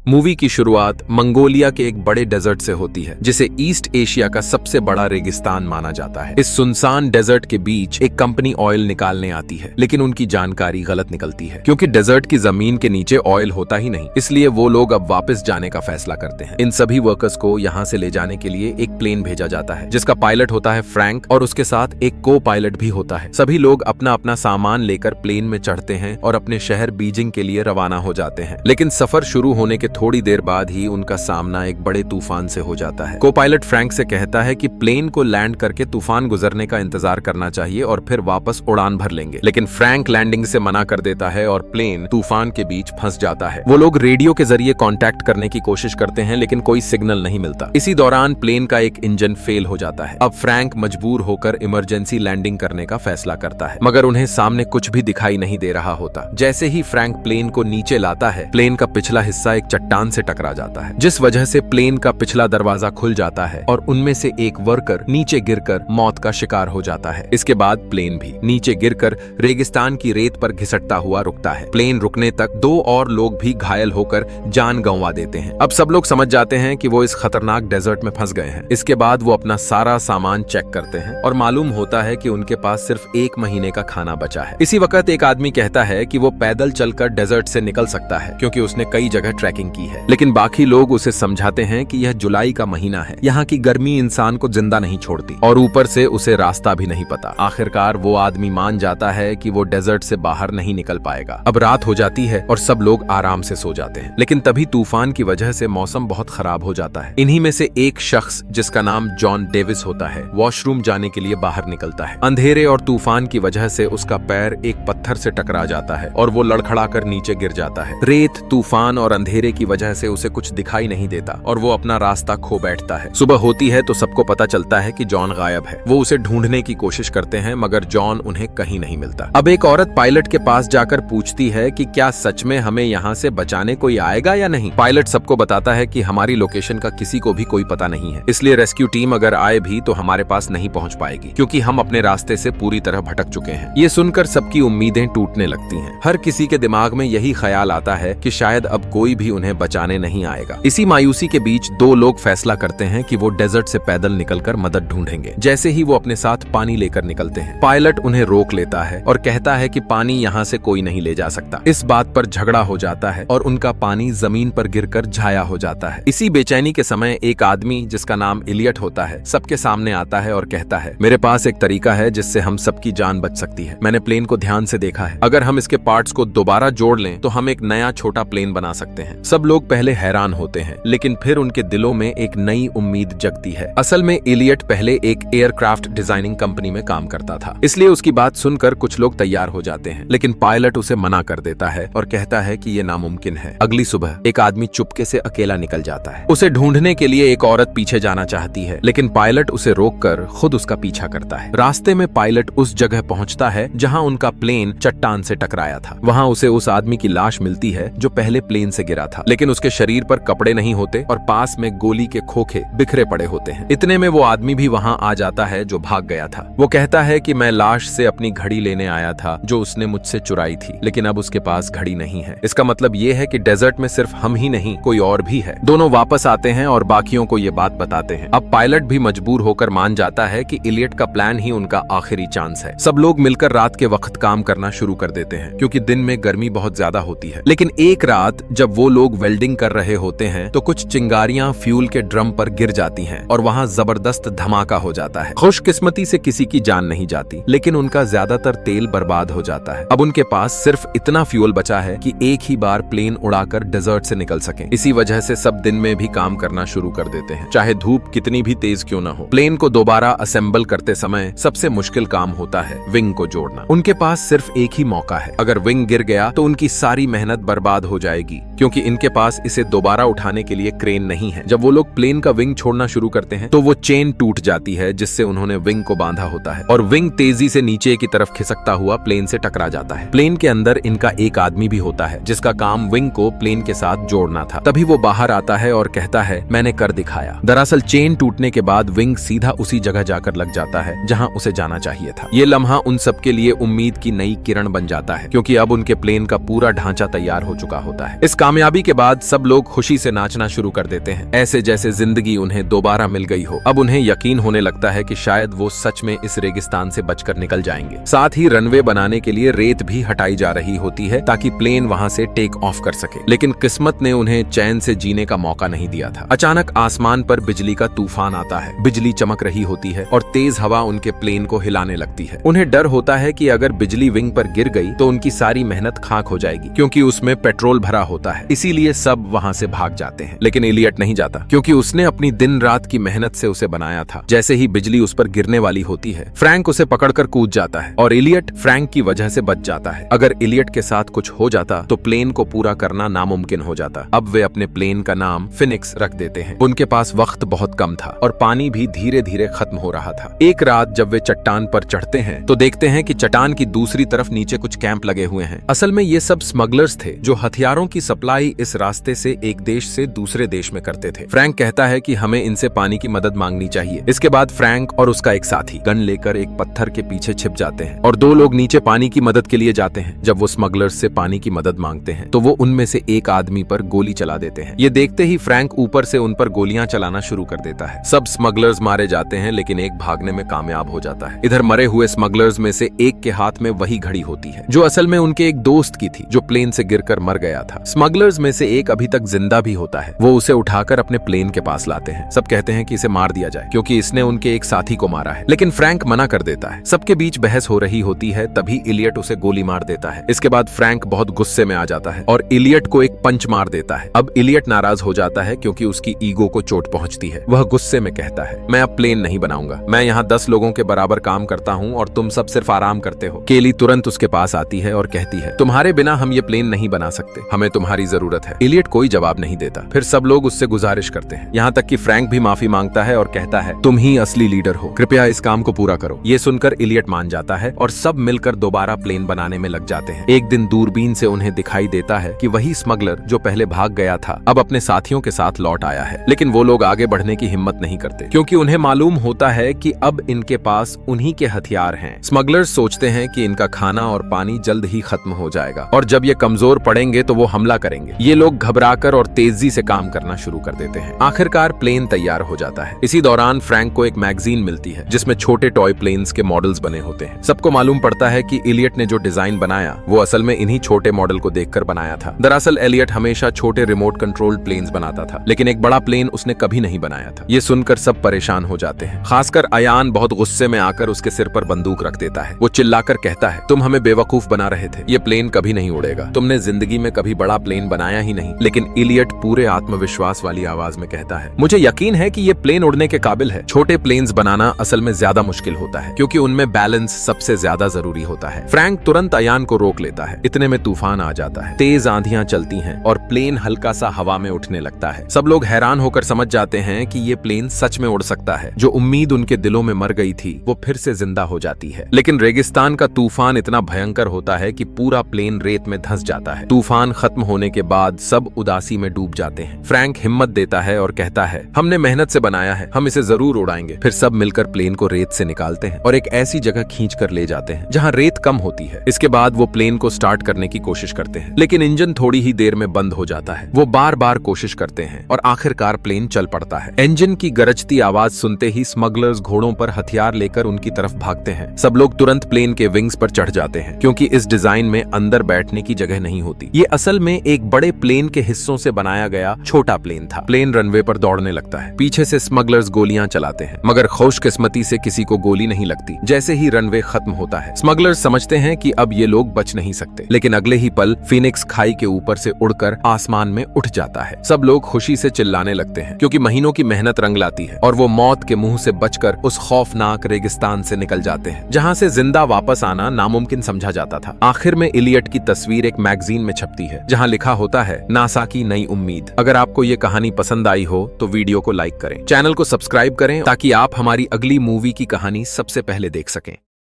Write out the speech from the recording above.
Movie की शुरुआत Mongolia के एक बड़े डेजर्ट से होती है, जिसे ईस्ट एशिया का सबसे बड़ा रेगिस्तान माना जाता है। इस सुनसान डेजर्ट के बीच एक कंपनी ऑयल निकालने आती है, लेकिन उनकी जानकारी गलत निकलती है। क्योंकि डेजर्ट की जमीन के नीचे ऑयल होता ही नहीं, इसलिए वो लोग अब वापस जाने का फैसला करते हैं। इन सभी वर्कर्स को यहाँ से ले जाने के लिए एक प्लेन भेजा जाता है, जिसका पायलट होता है फ्रैंक और उसके साथ एक को पायलट भी होता है। सभी लोग अपना अपना सामान लेकर प्लेन में चढ़ते हैं और अपने शहर बीजिंग के लिए रवाना हो जाते हैं। लेकिन सफर शुरू होने के थोड़ी देर बाद ही उनका सामना एक बड़े तूफान से हो जाता है। को पायलट फ्रैंक से कहता है कि प्लेन को लैंड करके तूफान गुजरने का इंतजार करना चाहिए और फिर वापस उड़ान भर लेंगे। लेकिन फ्रैंक लैंडिंग से मना कर देता है और प्लेन तूफान के बीच फंस जाता है। वो लोग रेडियो के जरिए कांटेक्ट करने की कोशिश करते हैं, लेकिन कोई सिग्नल नहीं मिलता। इसी दौरान प्लेन का एक इंजन फेल हो जाता है। अब फ्रैंक मजबूर होकर इमरजेंसी लैंडिंग करने का फैसला करता है, मगर उन्हें सामने कुछ भी दिखाई नहीं दे रहा होता। जैसे ही फ्रैंक प्लेन को नीचे लाता है, प्लेन का पिछला हिस्सा एक चट्टान से टकरा जाता है, जिस वजह से प्लेन का पिछला दरवाजा खुल जाता है और उनमें से एक वर्कर नीचे गिरकर मौत का शिकार हो जाता है। इसके बाद प्लेन भी नीचे गिरकर रेगिस्तान की रेत पर घिसटता हुआ रुकता है। प्लेन रुकने तक दो और लोग भी घायल होकर जान गंवा देते हैं। अब सब लोग समझ जाते हैं कि वो इस खतरनाक डेजर्ट में फंस गए हैं। इसके बाद वो अपना सारा सामान चेक करते हैं और मालूम होता है कि उनके पास सिर्फ 1 महीने का खाना बचा है। इसी वक्त एक आदमी कहता है कि वो पैदल चलकर डेजर्ट से निकल सकता है, क्योंकि उसने कई जगह ट्रैकिंग की है। लेकिन बाकी लोग उसे समझाते हैं कि यह जुलाई का महीना है, यहाँ की गर्मी इंसान को जिंदा नहीं छोड़ती और ऊपर से उसे रास्ता भी नहीं पता। आखिरकार वो आदमी मान जाता है कि वो डेजर्ट से बाहर नहीं निकल पाएगा। अब रात हो जाती है और सब लोग आराम से सो जाते हैं, लेकिन तभी तूफान की वजह से मौसम बहुत खराब हो जाता है। इन्हीं में से एक शख्स, जिसका नाम जॉन डेविस होता है, वॉशरूम जाने के लिए बाहर निकलता है। अंधेरे और तूफान की वजह से उसका पैर एक पत्थर से टकरा जाता है और वो लड़खड़ाकर नीचे गिर जाता है। रेत, तूफान और अंधेरे की वजह से उसे कुछ दिखाई नहीं देता और वो अपना रास्ता खो बैठता है। सुबह होती है तो सबको पता चलता है कि जॉन गायब है। वो उसे ढूंढने की कोशिश करते हैं, मगर जॉन उन्हें कहीं नहीं मिलता। अब एक औरत पायलट के पास जाकर पूछती है कि क्या सच में हमें यहाँ से बचाने कोई आएगा या नहीं। पायलट सबको बताता है कि हमारी लोकेशन का किसी को भी कोई पता नहीं है, इसलिए रेस्क्यू टीम अगर आए भी तो हमारे पास नहीं पहुँच पाएगी, क्योंकि हम अपने रास्ते से पूरी तरह भटक चुके हैं। ये सुनकर सबकी उम्मीदें टूटने लगती हैं। हर किसी के दिमाग में यही ख्याल आता है कि शायद अब कोई भी उन्हें बचाने नहीं आएगा। इसी मायूसी के बीच दो लोग फैसला करते हैं कि वो डेजर्ट से पैदल निकलकर मदद ढूंढेंगे। जैसे ही वो अपने साथ पानी लेकर निकलते हैं, पायलट उन्हें रोक लेता है और कहता है कि पानी यहाँ से कोई नहीं ले जा सकता। इस बात पर झगड़ा हो जाता है और उनका पानी जमीन पर गिरकर झाया हो जाता है। इसी बेचैनी के समय एक आदमी, जिसका नाम इलियट होता है, सबके सामने आता है और कहता है, मेरे पास एक तरीका है जिससे हम सबकी जान बच सकती है। मैंने प्लेन को ध्यान से देखा है। अगर हम इसके पार्ट्स को दोबारा जोड़ लें तो हम एक नया छोटा प्लेन बना सकते हैं। सब लोग पहले हैरान होते हैं, लेकिन फिर उनके दिलों में एक नई उम्मीद जगती है। असल में इलियट पहले एक एयरक्राफ्ट डिजाइनिंग कंपनी में काम करता था, इसलिए उसकी बात सुनकर कुछ लोग तैयार हो जाते हैं। लेकिन पायलट उसे मना कर देता है और कहता है कि ये नामुमकिन है। अगली सुबह एक आदमी चुपके से अकेला निकल जाता है। उसे ढूंढने के लिए एक औरत पीछे जाना चाहती है, लेकिन पायलट उसे रोककर खुद उसका पीछा करता है। रास्ते में पायलट उस जगह पहुंचता है जहां उनका प्लेन चट्टान से टकराया था। वहां उसे उस आदमी की लाश मिलती है जो पहले प्लेन से गिरा था, लेकिन उसके शरीर पर कपड़े नहीं होते और पास में गोली के खोखे बिखरे पड़े होते हैं। इतने में वो आदमी भी वहां आ जाता है जो भाग गया था। वो कहता है कि मैं लाश से अपनी घड़ी लेने आया था जो उसने मुझसे चुराई थी, लेकिन अब उसके पास घड़ी नहीं है। इसका मतलब ये है कि डेजर्ट में सिर्फ हम ही नहीं, कोई और भी है। दोनों वापस आते हैं और बाकियों को ये बात बताते हैं। अब पायलट भी मजबूर होकर मान जाता है कि इलियट का प्लान ही उनका आखिरी चांस है। सब लोग मिलकर रात के वक्त काम करना शुरू कर देते हैं, क्योंकि दिन में गर्मी बहुत ज्यादा होती है। लेकिन एक रात जब वो लोग वेल्डिंग कर रहे होते हैं तो कुछ चिंगारियां फ्यूल के ड्रम पर गिर जाती हैं और वहां जबरदस्त धमाका हो जाता है। खुशकिस्मती से किसी की जान नहीं जाती, लेकिन उनका ज्यादातर तेल बर्बाद हो जाता है। अब उनके पास सिर्फ इतना फ्यूल बचा है कि एक ही बार प्लेन उड़ाकर डेजर्ट से निकल सकें। इसी वजह से सब दिन में भी काम करना शुरू कर देते हैं, चाहे धूप कितनी भी तेज क्यों न हो। प्लेन को दोबारा असेंबल करते समय सबसे मुश्किल काम होता है विंग को जोड़ना। उनके पास सिर्फ एक ही मौका है। अगर विंग गिर गया तो उनकी सारी मेहनत बर्बाद हो जाएगी, क्योंकि इनके पास इसे दोबारा उठाने के लिए क्रेन नहीं है। जब वो लोग प्लेन का विंग छोड़ना शुरू करते हैं तो वो चेन टूट जाती है जिससे उन्होंने विंग को बांधा होता है और विंग तेजी से नीचे की तरफ खिसकता हुआ प्लेन से टकरा जाता है। प्लेन के अंदर इनका एक आदमी भी होता है जिसका काम विंग को प्लेन के साथ जोड़ना था। तभी वो बाहर आता है और कहता है, मैंने कर दिखाया। दरअसल चेन टूटने के बाद विंग सीधा उसी जगह जाकर लग जाता है जहां उसे जाना चाहिए था। ये लम्हा उन सबके लिए उम्मीद की नई किरण बन जाता है, क्योंकि अब उनके प्लेन का पूरा ढांचा तैयार हो चुका होता है। इस कामयाबी के बाद सब लोग खुशी से नाचना शुरू कर देते हैं, ऐसे जैसे जिंदगी उन्हें दोबारा मिल गई हो। अब उन्हें यकीन होने लगता है कि शायद वो सच में इस रेगिस्तान से बचकर निकल जाएंगे। साथ ही रनवे बनाने के लिए रेत भी हटाई जा रही होती है ताकि प्लेन वहां से टेक ऑफ कर सके। लेकिन किस्मत ने उन्हें चैन से जीने का मौका नहीं दिया था। अचानक आसमान पर बिजली का तूफान आता है। बिजली चमक रही होती है और तेज हवा उनके प्लेन को हिलाने लगती है। उन्हें डर होता है कि अगर बिजली विंग पर गिर गई तो उनकी सारी मेहनत खाक हो जाएगी, क्योंकि उसमें पेट्रोल भरा होता है। इसीलिए सब वहां से भाग जाते हैं। लेकिन इलियट नहीं जाता, क्योंकि उसने अपनी दिन रात की मेहनत से उसे बनाया था। जैसे ही बिजली उस पर गिरने वाली होती है, फ्रैंक उसे पकड़कर कूद जाता है और इलियट फ्रैंक की वजह से बच जाता है। अगर इलियट के साथ कुछ हो जाता तो प्लेन को पूरा करना नामुमकिन हो जाता। अब वे अपने प्लेन का नाम फिनिक्स रख देते हैं। उनके पास वक्त बहुत कम था और पानी भी धीरे धीरे खत्म हो रहा था। एक रात जब वे चट्टान पर चढ़ते हैं तो देखते हैं कि चट्टान की दूसरी तरफ नीचे कुछ कैंप लगे हुए हैं। असल में ये सब स्मगलर्स थे जो हथियारों की सप्लाई इस रास्ते से एक देश से दूसरे देश में करते थे। फ्रैंक कहता है कि हमें इनसे पानी की मदद मांगनी चाहिए। इसके बाद फ्रैंक और उसका एक साथी गन लेकर एक पत्थर के पीछे छिप जाते हैं और दो लोग नीचे पानी की मदद के लिए जाते हैं। जब वो स्मगलर्स से पानी की मदद मांगते हैं तो वो उनमें से एक आदमी पर गोली चला देते हैं। ये देखते ही फ्रैंक ऊपर से उन पर गोलियां चलाना शुरू कर देता है। सब स्मगलर्स मारे जाते हैं, लेकिन एक भागने में कामयाब हो जाता है। इधर मरे हुए स्मगलर्स में से एक के हाथ में वही घड़ी होती है जो असल में उनके एक दोस्त की थी जो प्लेन से गिरकर मर गया था। स्मगलर्स में से एक अभी तक जिंदा भी होता है। वो उसे उठाकर अपने प्लेन के पास लाते हैं। सब कहते हैं कि इसे मार दिया जाए क्योंकि इसने उनके एक साथी को मारा है, लेकिन फ्रैंक मना कर देता है। सबके बीच बहस हो रही होती है, तभी इलियट उसे गोली मार देता है। इसके बाद फ्रैंक बहुत गुस्से में आ जाता है और इलियट को एक पंच मार देता है। अब इलियट नाराज हो जाता है क्योंकि उसकी ईगो को चोट पहुंचती है। वह गुस्से में कहता है, मैं अब प्लेन नहीं बनाऊंगा। मैं यहाँ 10 लोगों के बराबर काम करता हूँ और तुम सब सिर्फ आराम करते हो। केली तुरंत उसके पास आती है और कहती है, तुम्हारे बिना हम ये प्लेन नहीं बना सकते, हमें तुम्हारी जरूरत है। इलियट कोई जवाब नहीं देता। फिर सब लोग उससे गुजारिश करते हैं, यहाँ तक कि फ्रैंक भी माफी मांगता है और कहता है, तुम ही असली लीडर हो, कृपया इस काम को पूरा करो। ये सुनकर इलियट मान जाता है और सब मिलकर दोबारा प्लेन बनाने में लग जाते हैं। एक दिन दूरबीन से उन्हें दिखाई देता है कि वही स्मगलर जो पहले भाग गया था अब अपने साथियों के साथ लौट आया है। लेकिन वो लोग आगे बढ़ने की हिम्मत नहीं करते क्योंकि उन्हें मालूम होता है कि अब इनके पास उन्हीं के हथियार हैं। स्मगलर्स सोचते हैं कि इनका खाना और पानी जल्द ही खत्म हो जाएगा और जब ये कमजोर पड़ेंगे तो वो हमला करेंगे। ये लोग घबराकर और तेजी से काम करना शुरू कर देते हैं। आखिरकार प्लेन तैयार हो जाता है। इसी दौरान फ्रैंक को एक मैगजीन मिलती है जिसमें छोटे टॉय प्लेन्स के मॉडल्स बने होते हैं। सबको मालूम पड़ता है कि इलियट ने जो डिजाइन बनाया वो असल में इन्हीं छोटे मॉडल को देखकर बनाया था। दरअसल एलियट हमेशा छोटे रिमोट कंट्रोल्ड प्लेन्स बनाता था, लेकिन एक बड़ा प्लेन उसने कभी नहीं बनाया था। ये सुनकर सब परेशान हो जाते हैं। खासकर अयान बहुत गुस्से में आकर उसके सिर पर बंदूक रख देता है। वो चिल्लाकर कहता है, तुम हमें बेवकूफ बना रहे थे, ये प्लेन कभी नहीं उड़ेगा। तुमने जिंदगी में कभी बड़ा प्लेन बनाया ही नहीं। लेकिन इलियट पूरे आत्मविश्वास वाली आवाज में कहता है, मुझे यकीन है कि ये प्लेन उड़ने के काबिल है। छोटे प्लेन्स बनाना असल में ज्यादा मुश्किल होता है क्योंकि उनमें बैलेंस सबसे ज्यादा जरूरी होता है। फ्रैंक तुरंत अयान को रोक लेता है। इतने में तूफान आ जाता है। तेज आंधियां चलती हैं और प्लेन हल्का सा हवा में उठने लगता है। सब लोग हैरान होकर समझ जाते हैं कि ये प्लेन सच में उड़ सकता है। जो उम्मीद उनके दिलों में मर गई थी वो फिर से जिंदा हो जाती है। लेकिन रेगिस्तान का तूफान इतना भयंकर होता है कि पूरा प्लेन रेत में धंस जाता है। तूफान खत्म होने के बाद सब उदासी में डूब जाते हैं। फ्रैंक हिम्मत देता है और कहता है, हमने मेहनत से बनाया है, हम इसे जरूर उड़ाएंगे। फिर सब मिलकर प्लेन को रेत से निकालते हैं और एक ऐसी जगह खींच कर ले जाते हैं जहाँ रेत कम होती है। इसके बाद वो प्लेन को स्टार्ट करने की कोशिश करते हैं, लेकिन इंजन थोड़ी ही देर में बंद हो जाता है। वो बार बार कोशिश करते हैं और आखिरकार प्लेन चल पड़ता है। इंजन की गरजती आवाज सुनते ही स्मगलर्स घोड़ों पर हथियार लेकर उनकी तरफ भागते हैं। सब लोग तुरंत प्लेन के विंग्स पर चढ़ जाते हैं क्योंकि इस डिजाइन में अंदर बैठने की जगह नहीं होती। ये असल में एक बड़े प्लेन के हिस्सों से बनाया गया छोटा प्लेन था। प्लेन रनवे पर दौड़ने लगता है। पीछे से स्मगलर्स गोलियां चलाते हैं, मगर खुशकिस्मती से किसी को गोली नहीं लगती। जैसे ही रनवे खत्म होता है, स्मगलर्स समझते हैं कि अब ये लोग बच नहीं सकते, लेकिन अगले ही पल फिनिक्स खाई के ऊपर से उड़कर आसमान में उठ जाता है। सब लोग खुशी से चिल्लाने लगते हैं क्योंकि महीनों की मेहनत रंग लाती है और वो मौत के मुंह से बचकर उस खौफनाक रेगिस्तान से निकल जाते हैं जहां से जिंदा वापस आना नामुमकिन समझा जाता था। आखिर में इलियट की तस्वीर एक मैगजीन में छपती है जहां लिखा होता है, नासा की नई उम्मीद। अगर आपको ये कहानी पसंद आई हो तो वीडियो को लाइक करें, चैनल को सब्सक्राइब करें ताकि आप हमारी अगली मूवी की कहानी सबसे पहले देख सकें।